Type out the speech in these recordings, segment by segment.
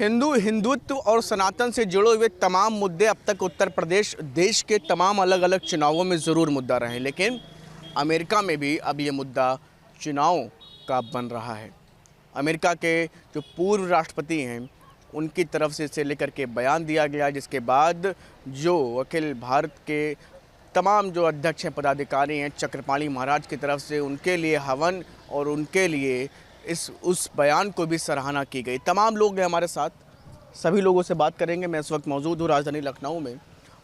हिंदुत्व और सनातन से जुड़े हुए तमाम मुद्दे अब तक उत्तर प्रदेश देश के तमाम अलग अलग चुनावों में ज़रूर मुद्दा रहे, लेकिन अमेरिका में भी अब ये मुद्दा चुनाव का बन रहा है। अमेरिका के जो पूर्व राष्ट्रपति हैं उनकी तरफ से इसे लेकर के बयान दिया गया, जिसके बाद जो अखिल भारत के तमाम जो अध्यक्ष हैं, पदाधिकारी हैं, चक्रपाणी महाराज की तरफ से उनके लिए हवन और उनके लिए उस बयान को भी सराहना की गई। तमाम लोग हैं हमारे साथ, सभी लोगों से बात करेंगे। मैं इस वक्त मौजूद हूँ राजधानी लखनऊ में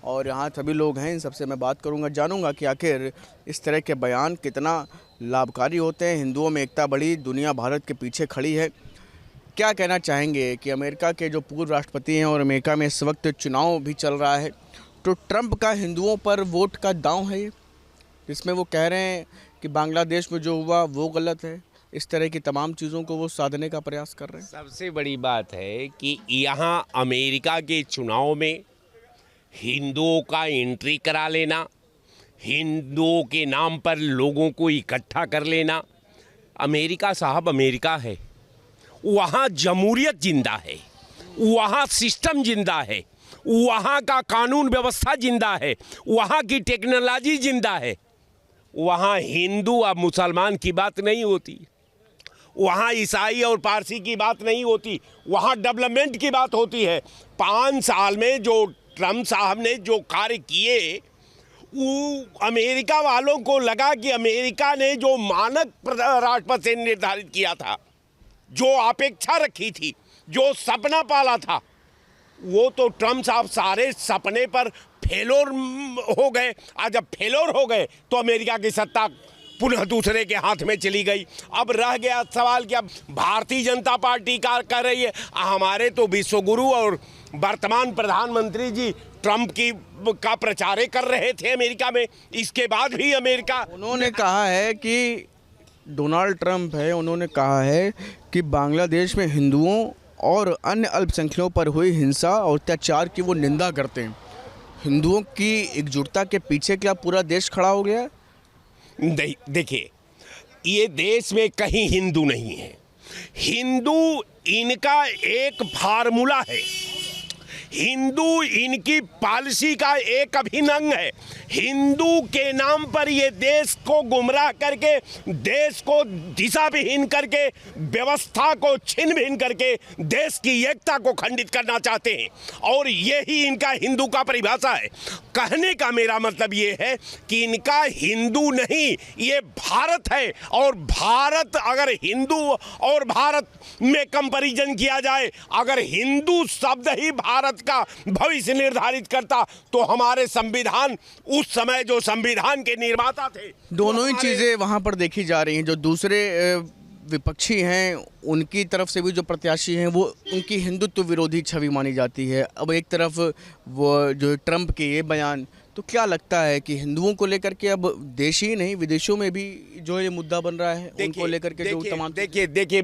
और यहाँ सभी लोग हैं, इन सबसे मैं बात करूँगा, जानूँगा कि आखिर इस तरह के बयान कितना लाभकारी होते हैं। हिंदुओं में एकता बढ़ी, दुनिया भारत के पीछे खड़ी है। क्या कहना चाहेंगे कि अमेरिका के जो पूर्व राष्ट्रपति हैं और अमेरिका में इस वक्त चुनाव भी चल रहा है, तो ट्रंप का हिंदुओं पर वोट का दांव है, जिसमें वो कह रहे हैं कि बांग्लादेश में जो हुआ वो गलत है। इस तरह की तमाम चीज़ों को वो साधने का प्रयास कर रहे हैं। सबसे बड़ी बात है कि यहाँ अमेरिका के चुनाव में हिंदुओं का एंट्री करा लेना, हिंदुओं के नाम पर लोगों को इकट्ठा कर लेना। अमेरिका साहब अमेरिका है, वहाँ जमहूरियत जिंदा है, वहाँ सिस्टम जिंदा है, वहाँ का कानून व्यवस्था जिंदा है, वहाँ की टेक्नोलॉजी जिंदा है। वहाँ हिंदू और मुसलमान की बात नहीं होती, वहाँ ईसाई और पारसी की बात नहीं होती, वहाँ डेवलपमेंट की बात होती है। 5 साल में जो ट्रंप साहब ने जो कार्य किए, वो अमेरिका वालों को लगा कि अमेरिका ने जो मानक राष्ट्रपति से निर्धारित किया था, जो अपेक्षा रखी थी, जो सपना पाला था, वो तो ट्रंप साहब सारे सपने पर फेलोर हो गए। आज जब फेलोर हो गए तो अमेरिका की सत्ता पुनः दूसरे के हाथ में चली गई। अब रह गया सवाल कि अब भारतीय जनता पार्टी का कर रही है। हमारे तो विश्वगुरु और वर्तमान प्रधानमंत्री जी ट्रंप का प्रचार कर रहे थे अमेरिका में। इसके बाद भी अमेरिका, उन्होंने कहा है कि डोनाल्ड ट्रंप है, उन्होंने कहा है कि बांग्लादेश में हिंदुओं और अन्य अल्पसंख्यकों पर हुई हिंसा और अत्याचार की वो निंदा करते हैं। हिंदुओं की एकजुटता के पीछे क्या पूरा देश खड़ा हो गया? देखिए, ये देश में कहीं हिंदू नहीं है। हिंदू इनका एक फार्मूला है, हिंदू इनकी पॉलिसी का एक अभिन्न अंग है। हिंदू के नाम पर ये देश को गुमराह करके, देश को दिशा विहीन करके, व्यवस्था को छिन्न भिन्न करके देश की एकता को खंडित करना चाहते हैं, और यही इनका हिंदू का परिभाषा है। कहने का मेरा मतलब ये है कि इनका हिंदू नहीं, ये भारत है। और भारत, अगर हिंदू और भारत में कंपैरिजन किया जाए, अगर हिंदू शब्द ही भारत का भविष्य निर्धारित करता तो हमारे संविधान, उस समय जो संविधान के निर्माता थे, दोनों ही चीज़ें वहाँ पर देखी जा रही हैं। जो दूसरे विपक्षी हैं उनकी तरफ से भी जो प्रत्याशी हैं वो उनकी हिंदुत्व विरोधी छवि मानी जाती है। अब एक तरफ वो जो ट्रंप के ये बयान, तो क्या लगता है कि हिंदुओं को लेकर के अब देश ही नहीं विदेशों में भी जो ये मुद्दा बन रहा है, उनको लेकर के जो तमाम देखिए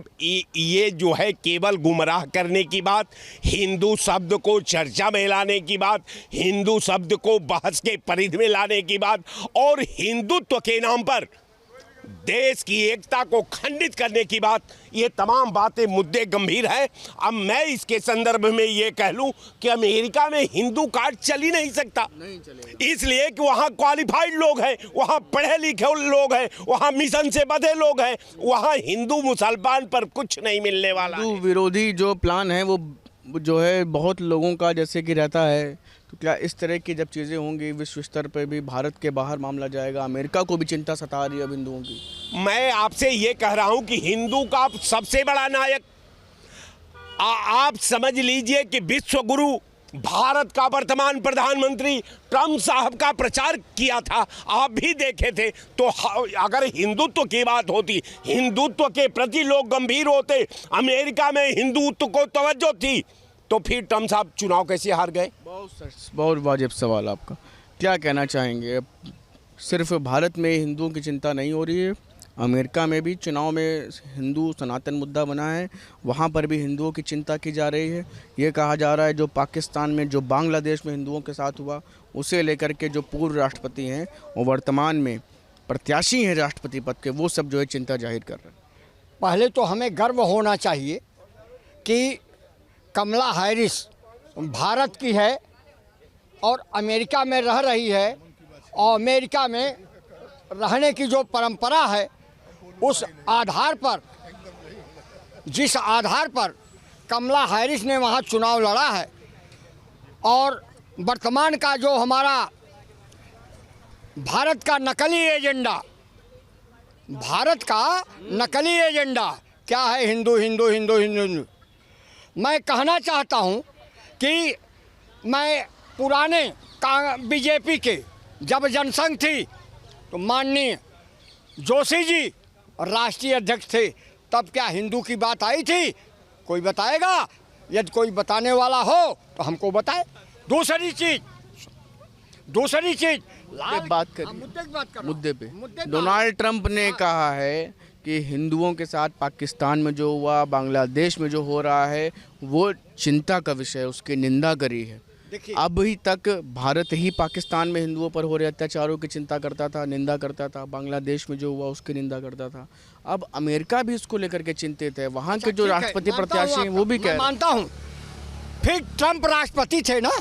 ये जो है केवल गुमराह करने की बात, हिंदू शब्द को चर्चा में लाने की बात, हिंदू शब्द को बहस के परिधि में लाने की बात, और हिंदुत्व के नाम पर देश की एकता को खंडित करने की बात, ये तमाम बातें, मुद्दे गंभीर हैं। अब मैं इसके संदर्भ में ये कह लूं कि अमेरिका में हिंदू कार्ड चल ही नहीं सकता, इसलिए कि वहाँ क्वालिफाइड लोग हैं, वहाँ पढ़े लिखे लोग हैं, वहाँ मिशन से बंधे लोग हैं, वहाँ हिंदू मुसलमान पर कुछ नहीं मिलने वाला। हिंदू विरोधी जो प्लान है वो जो है बहुत लोगों का जैसे कि रहता है, तो क्या इस तरह की जब चीज़ें होंगी विश्व स्तर पर भी भारत के बाहर मामला जाएगा? अमेरिका को भी चिंता सता रही है अब हिंदुओं की। मैं आपसे ये कह रहा हूं कि हिंदू का सबसे बड़ा नायक आप समझ लीजिए कि विश्वगुरु भारत का वर्तमान प्रधानमंत्री ट्रंप साहब का प्रचार किया था, आप भी देखे थे। तो अगर हिंदुत्व की बात होती, हिंदुत्व के प्रति लोग गंभीर होते, अमेरिका में हिंदुत्व को तवज्जो थी, तो फिर ट्रंप साहब चुनाव कैसे हार गए? बहुत वाजिब सवाल आपका। क्या कहना चाहेंगे? सिर्फ भारत में हिंदुओं की चिंता नहीं हो रही है, अमेरिका में भी चुनाव में हिंदू सनातन मुद्दा बना है, वहाँ पर भी हिंदुओं की चिंता की जा रही है। ये कहा जा रहा है जो पाकिस्तान में, जो बांग्लादेश में हिंदुओं के साथ हुआ, उसे लेकर के जो पूर्व राष्ट्रपति हैं और वर्तमान में प्रत्याशी हैं राष्ट्रपति पद के, वो सब जो है चिंता जाहिर कर रहे हैं। पहले तो हमें गर्व होना चाहिए कि कमला हैरिस भारत की है और अमेरिका में रह रही है, और अमेरिका में रहने की जो परंपरा है उस आधार पर, जिस आधार पर कमला हैरिस ने वहाँ चुनाव लड़ा है, और वर्तमान का जो हमारा भारत का नकली एजेंडा, भारत का नकली एजेंडा क्या है? हिंदू हिंदू हिंदू हिंदू हिंदू। मैं कहना चाहता हूँ कि मैं पुराने बीजेपी के जब जनसंघ थी तो माननीय जोशी जी राष्ट्रीय अध्यक्ष थे, तब क्या हिंदू की बात आई थी? कोई बताएगा? यदि कोई बताने वाला हो तो हमको बताए। दूसरी चीज बात करें मुद्दे पे। डोनाल्ड ट्रंप ने कहा है कि हिंदुओं के साथ पाकिस्तान में जो हुआ, बांग्लादेश में जो हो रहा है, वो चिंता का विषय है, उसकी निंदा करी है। अभी तक भारत ही पाकिस्तान में हिंदुओं पर हो रहे अत्याचारों की चिंता करता था, निंदा करता था, बांग्लादेश में जो हुआ उसकी निंदा करता था। अब अमेरिका भी इसको लेकर के चिंतित है। वहाँ के जो राष्ट्रपति प्रत्याशी हैं वो भी कह रहे हैं। मानता हूँ। फिर ट्रंप राष्ट्रपति थे ना,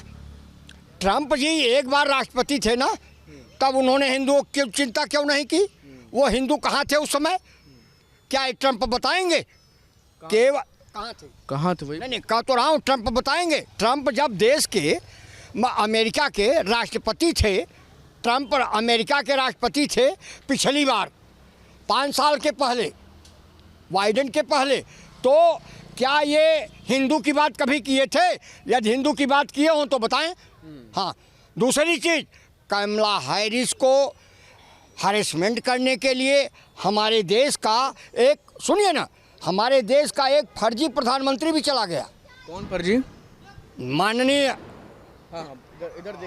ट्रंप जी एक बार राष्ट्रपति थे ना, तब उन्होंने हिंदुओं की चिंता क्यों नहीं की? वो हिंदू कहाँ थे उस समय? क्या ट्रंप बताएंगे? केवल कहाँ थे? नहीं, कह तो रहा हूँ, ट्रंप बताएंगे। ट्रंप जब देश के अमेरिका के राष्ट्रपति थे, ट्रंप अमेरिका के राष्ट्रपति थे पिछली बार 5 साल के पहले, बाइडेन के पहले, तो क्या ये हिंदू की बात कभी किए थे? यदि हिंदू की बात किए हों तो बताएं। हाँ, दूसरी चीज़, कमला हैरिस को हरेसमेंट करने के लिए हमारे देश का एक, सुनिए ना, हमारे देश का एक फर्जी प्रधानमंत्री भी चला गया। कौन फर्जी? माननीय,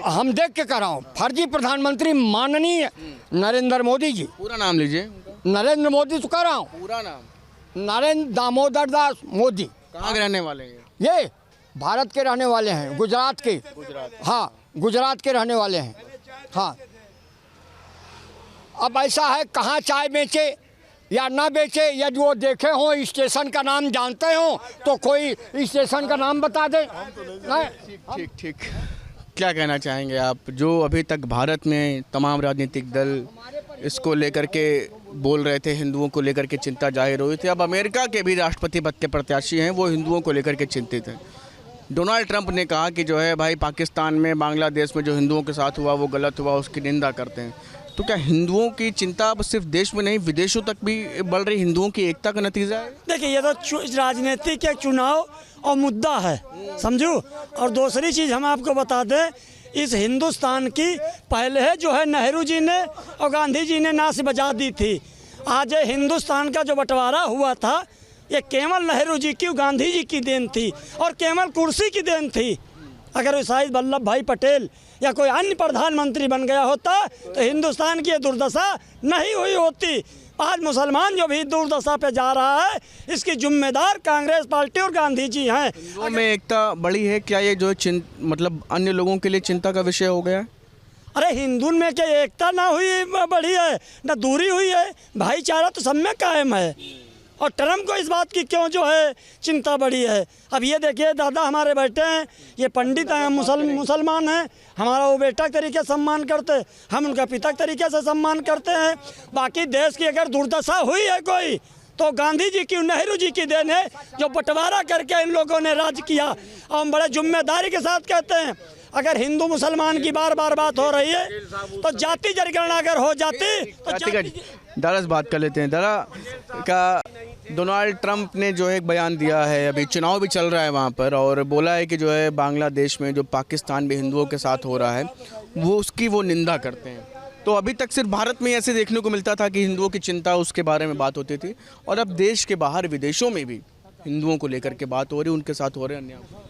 हम देख के कह रहा हूँ, फर्जी प्रधानमंत्री माननीय नरेंद्र मोदी जी। पूरा नाम लीजिए। नरेंद्र मोदी तो कह रहा हूँ, पूरा नाम नरेंद्र दामोदर दास मोदी। कहाँ के रहने वाले हैं? ये भारत के रहने वाले हैं, गुजरात के। हाँ, गुजरात के रहने वाले हैं। हाँ, अब ऐसा है, कहाँ चाय बेचे या ना बेचे, यदि वो देखे हों, स्टेशन का नाम जानते हों तो कोई स्टेशन का नाम बता दे। ठीक ठीक, क्या कहना चाहेंगे आप? जो अभी तक भारत में तमाम राजनीतिक दल इसको लेकर के बोल रहे थे, हिंदुओं को लेकर के चिंता जाहिर हुई थी, अब अमेरिका के भी राष्ट्रपति पद के प्रत्याशी हैं, वो हिंदुओं को लेकर के चिंतित हैं। डोनाल्ड ट्रंप ने कहा कि जो है भाई, पाकिस्तान में, बांग्लादेश में जो हिंदुओं के साथ हुआ वो गलत हुआ, उसकी निंदा करते हैं। तो क्या हिंदुओं की चिंता अब सिर्फ देश में नहीं, विदेशों तक भी बढ़ रही हिंदुओं की एकता का नतीजा है? देखिए, ये तो राजनीतिक एक चुनाव और मुद्दा है, समझो। और दूसरी चीज़ हम आपको बता दें, इस हिंदुस्तान की पहले है जो है नेहरू जी ने और गांधी जी ने नाश बजा दी थी। आज हिंदुस्तान का जो बंटवारा हुआ था, ये केवल नेहरू जी की, गांधी जी की देन थी, और केवल कुर्सी की देन थी। अगर शायद वल्लभ भाई पटेल या कोई अन्य प्रधानमंत्री बन गया होता तो हिंदुस्तान की ये दुर्दशा नहीं हुई होती। आज मुसलमान जो भी दुर्दशा पे जा रहा है, इसकी जिम्मेदार कांग्रेस पार्टी और गांधी जी हैं। हिंदुओं में एकता बड़ी है क्या? ये जो मतलब अन्य लोगों के लिए चिंता का विषय हो गया? अरे हिंदू में क्या एकता ना हुई बढ़ी है, ना दूरी हुई है, भाईचारा तो सब में कायम है। और ट्रंप को इस बात की क्यों जो है चिंता बढ़ी है? अब ये देखिए, दादा हमारे बैठे हैं, ये पंडित हैं, मुसलमान हैं, हमारा वो बेटा के तरीके से सम्मान करते, हम उनका पिता के तरीके से सम्मान करते हैं। बाकी देश की अगर दुर्दशा हुई है कोई, तो गांधी जी की, नेहरू जी की देन है, जो बंटवारा करके इन लोगों ने राज किया। और हम बड़े जिम्मेदारी के साथ कहते हैं, अगर हिंदू मुसलमान की बार बार बात हो रही है तो जाति जनगणना अगर हो जाती तो दादा से बात कर लेते हैं। दादा का डोनाल्ड ट्रंप ने जो एक बयान दिया है, अभी चुनाव भी चल रहा है वहाँ पर, और बोला है कि जो है बांग्लादेश में जो पाकिस्तान में हिंदुओं के साथ हो रहा है वो उसकी वो निंदा करते हैं। तो अभी तक सिर्फ भारत में ऐसे देखने को मिलता था कि हिंदुओं की चिंता, उसके बारे में बात होती थी, और अब देश के बाहर विदेशों में भी हिंदुओं को लेकर के बात हो रही, उनके साथ हो रहे अन्याय।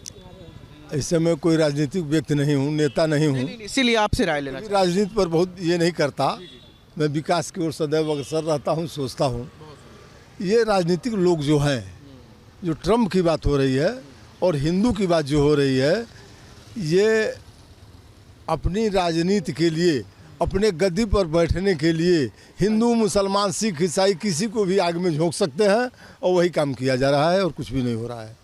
ऐसे में कोई राजनीतिक व्यक्ति नहीं हूँ, नेता नहीं हूँ, इसीलिए आपसे राय लेना। राजनीति पर बहुत ये नहीं करता, मैं विकास की ओर सदैव अग्रसर रहता हूँ, सोचता हूँ। ये राजनीतिक लोग जो हैं, जो ट्रंप की बात हो रही है और हिंदू की बात जो हो रही है, ये अपनी राजनीति के लिए, अपने गद्दी पर बैठने के लिए हिंदू, मुसलमान, सिख, ईसाई किसी को भी आग में झोंक सकते हैं, और वही काम किया जा रहा है और कुछ भी नहीं हो रहा है।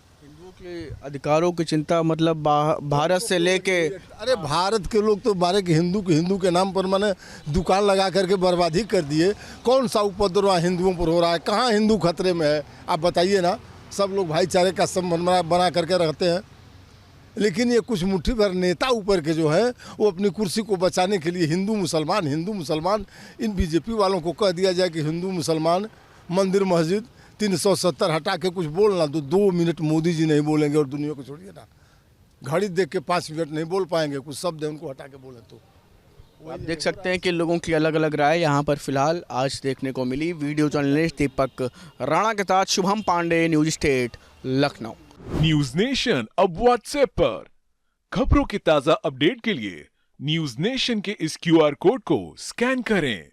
ये अधिकारों की चिंता मतलब भारत से लेके अरे भारत के लोग तो बारे के हिंदू के नाम पर मैंने दुकान लगा करके बर्बादी कर दिए। कौन सा उपद्रव हिंदुओं पर हो रहा है? कहाँ हिंदू खतरे में है? आप बताइए ना। सब लोग भाईचारे का संबंध बना करके रखते हैं, लेकिन ये कुछ मुट्ठी भर नेता ऊपर के जो है वो अपनी कुर्सी को बचाने के लिए हिंदू मुसलमान इन बीजेपी वालों को कह दिया जाए कि हिंदू मुसलमान मंदिर मस्जिद 370 हटा के कुछ बोलना तो 2 मिनट मोदी जी नहीं बोलेंगे और दुनिया को छोड़िए ना, घड़ी देख के 5 मिनट नहीं बोल पाएंगे, कुछ शब्द है उनको हटा के बोले तो। आप देख सकते हैं कि लोगों की अलग अलग राय यहाँ पर फिलहाल आज देखने को मिली। वीडियो जर्नलिस्ट दीपक राणा के साथ Shubham Pandey, News State, Lucknow. News Nation अब व्हाट्सएप पर खबरों के ताजा अपडेट के लिए न्यूज नेशन के इस QR कोड को स्कैन करें।